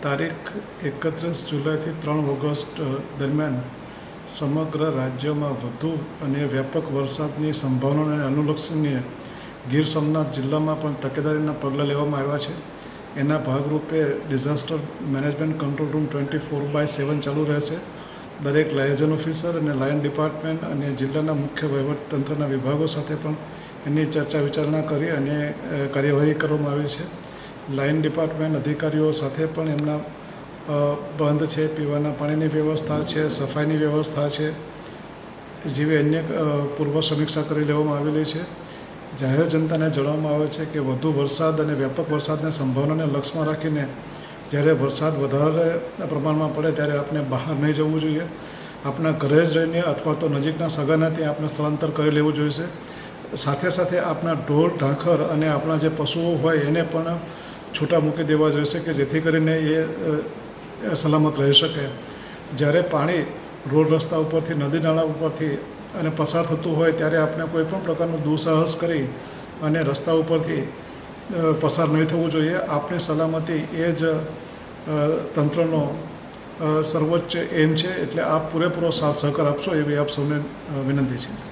તારીખ 31 જુલાઈથી 3 ઓગસ્ટ દરમિયાન સમગ્ર રાજ્યમાં વધુ અને વ્યાપક વરસાદની સંભાવનાને અનુલક્ષીને ગીર સોમનાથ જિલ્લામાં પણ તકેદારીના પગલાં લેવામાં આવ્યા છે. એના ભાગરૂપે ડિઝાસ્ટર મેનેજમેન્ટ કંટ્રોલ રૂમ 24/7 ચાલુ રહેશે. દરેક લાયઝન ઓફિસર અને લાયન ડિપાર્ટમેન્ટ અને જિલ્લાના મુખ્ય વહીવટતંત્રના વિભાગો સાથે પણ એની ચર્ચા વિચારણા કરી અને કાર્યવાહી કરવામાં આવી છે. લાયન ડિપાર્ટમેન્ટ અધિકારીઓ સાથે પણ એમના બંધ છે, પીવાના પાણીની વ્યવસ્થા છે, સફાઈની વ્યવસ્થા છે જેવી અન્ય પૂર્વ સમીક્ષા કરી લેવામાં આવેલી છે. જાહેર જનતાને જણાવવામાં આવે છે કે વધુ વરસાદ અને વ્યાપક વરસાદની સંભાવનાને લક્ષમાં રાખીને જ્યારે વરસાદ વધારે પ્રમાણમાં પડે ત્યારે આપણે બહાર નહીં જવું જોઈએ. આપણા ઘરે જ રહીને અથવા તો નજીકના સગાના ત્યાં આપણે સ્થળાંતર કરી લેવું જોઈશે. સાથે સાથે આપણા ઢોર ઢાંખર અને આપણા જે પશુઓ હોય એને પણ છૂટા મૂકી દેવા જોઈશે કે જેથી કરીને એ સલામત રહી શકે. જ્યારે પાણી રોડ રસ્તા ઉપરથી, નદી નાળા ઉપરથી અને પસાર થતું હોય ત્યારે આપણે કોઈ પણ પ્રકારનું દુઃસાહસ કરી અને રસ્તા ઉપરથી પસાર નહીં થવું જોઈએ. આપણી સલામતી એ જ તંત્રનો સર્વોચ્ચ એમ છે. એટલે આપ પૂરેપૂરો સાથ સહકાર આપશો એવી આપ સૌને વિનંતી છે.